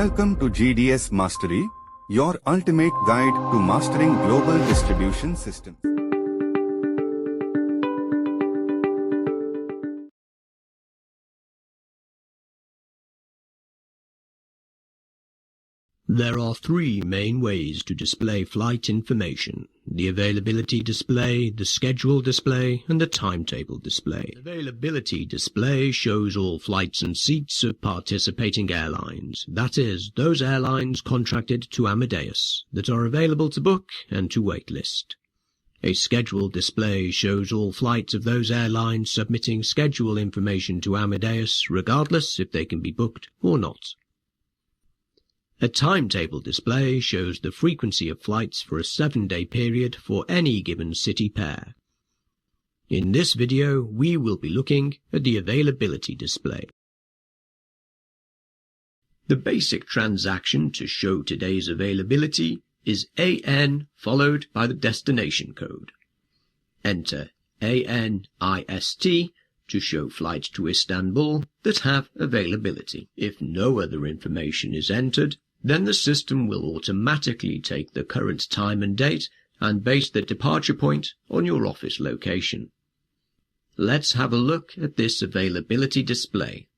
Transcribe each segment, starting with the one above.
Welcome to GDS Mastery, your ultimate guide to mastering global distribution systems. There are three main ways to display flight information: the availability display, the schedule display, and the timetable display. The availability display shows all flights and seats of participating airlines, that is, those airlines contracted to Amadeus, that are available to book and to waitlist. A schedule display shows all flights of those airlines submitting schedule information to Amadeus, regardless if they can be booked or not. A timetable display shows the frequency of flights for a 7-day period for any given city pair. In this video, we will be looking at the availability display. The basic transaction to show today's availability is AN followed by the destination code. Enter ANIST to show flights to Istanbul that have availability. If no other information is entered, then the system will automatically take the current time and date and base the departure point on your office location. Let's have a look at this availability display.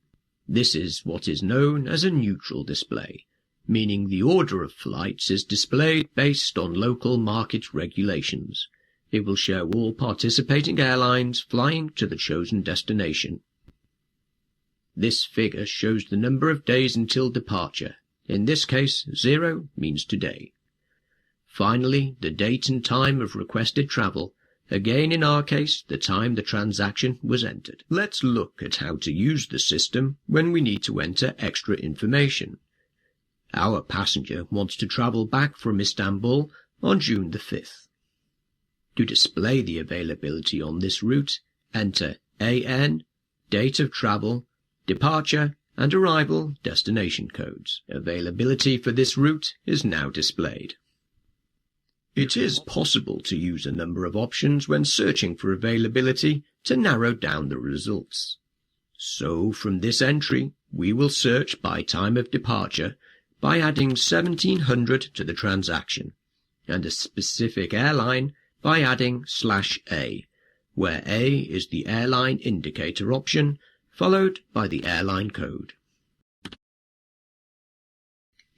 This is what is known as a neutral display, meaning the order of flights is displayed based on local market regulations. It will show all participating airlines flying to the chosen destination. This figure shows the number of days until departure. In this case, 0 means today. Finally, the date and time of requested travel, again in our case, the time the transaction was entered. Let's look at how to use the system when we need to enter extra information. Our passenger wants to travel back from Istanbul on June the 5th. To display the availability on this route, enter AN, date of travel, departure, and arrival destination codes. Availability for this route is now displayed. It is possible to use a number of options when searching for availability to narrow down the results. So from this entry, we will search by time of departure by adding 1700 to the transaction, and a specific airline by adding /A, where A is the airline indicator option, followed by the airline code.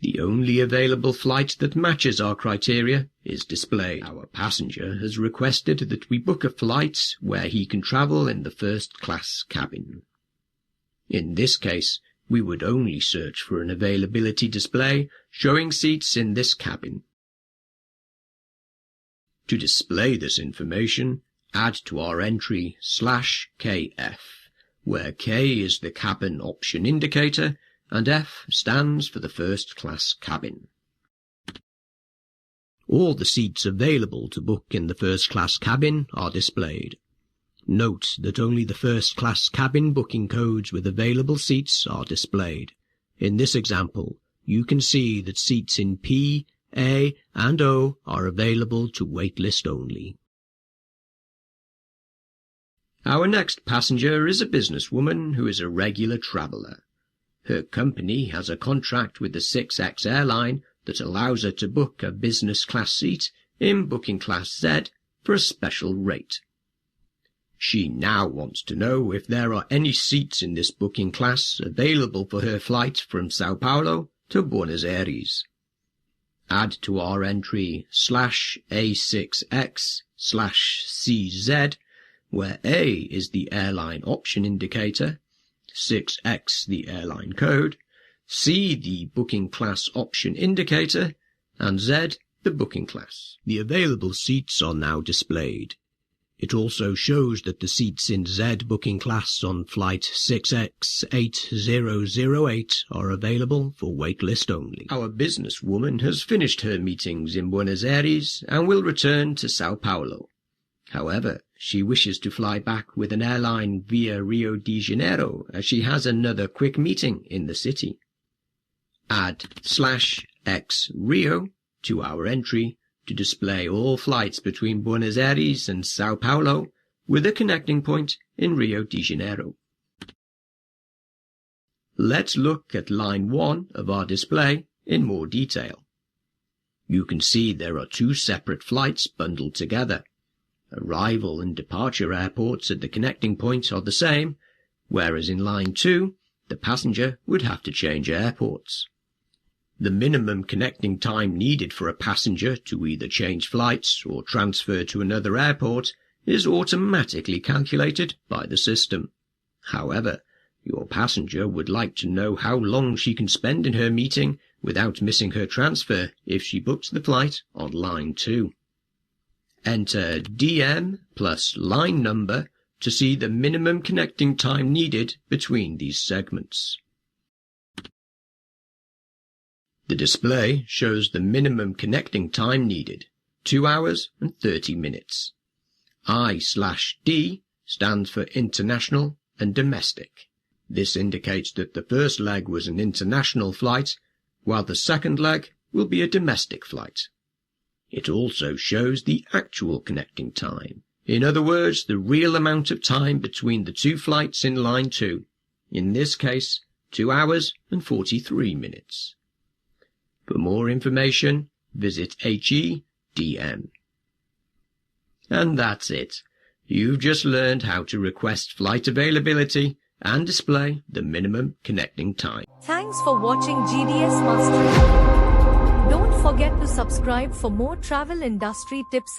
The only available flight that matches our criteria is displayed. Our passenger has requested that we book a flight where he can travel in the first-class cabin. In this case, we would only search for an availability display showing seats in this cabin. To display this information, add to our entry /KF, where K is the cabin option indicator and F stands for the first-class cabin. All the seats available to book in the first-class cabin are displayed. Note that only the first-class cabin booking codes with available seats are displayed. In this example, you can see that seats in P, A, and O are available to waitlist only. Our next passenger is a businesswoman who is a regular traveller. Her company has a contract with the 6X airline that allows her to book a business class seat in booking class Z for a special rate. She now wants to know if there are any seats in this booking class available for her flight from Sao Paulo to Buenos Aires. Add to our entry /A6X/CZ, where A is the airline option indicator, 6X the airline code, C the booking class option indicator, and Z the booking class. The available seats are now displayed. It also shows that the seats in Z booking class on flight 6X8008 are available for waitlist only. Our businesswoman has finished her meetings in Buenos Aires and will return to Sao Paulo. However, she wishes to fly back with an airline via Rio de Janeiro as she has another quick meeting in the city. Add /X Rio to our entry to display all flights between Buenos Aires and Sao Paulo with a connecting point in Rio de Janeiro. Let's look at line 1 of our display in more detail. You can see there are 2 separate flights bundled together. Arrival and departure airports at the connecting point are the same, whereas in line 2, the passenger would have to change airports. The minimum connecting time needed for a passenger to either change flights or transfer to another airport is automatically calculated by the system. However, your passenger would like to know how long she can spend in her meeting without missing her transfer if she books the flight on line 2. Enter DM plus line number to see the minimum connecting time needed between these segments. The display shows the minimum connecting time needed, 2 hours and 30 minutes. I/D stands for international and domestic. This indicates that the first leg was an international flight, while the second leg will be a domestic flight. It also shows the actual connecting time. In other words, the real amount of time between the 2 flights in line 2. In this case, 2 hours and 43 minutes. For more information, visit HEDM. And that's it. You've just learned how to request flight availability and display the minimum connecting time. Thanks for watching GDS Mastery. Don't forget to subscribe for more travel industry tips.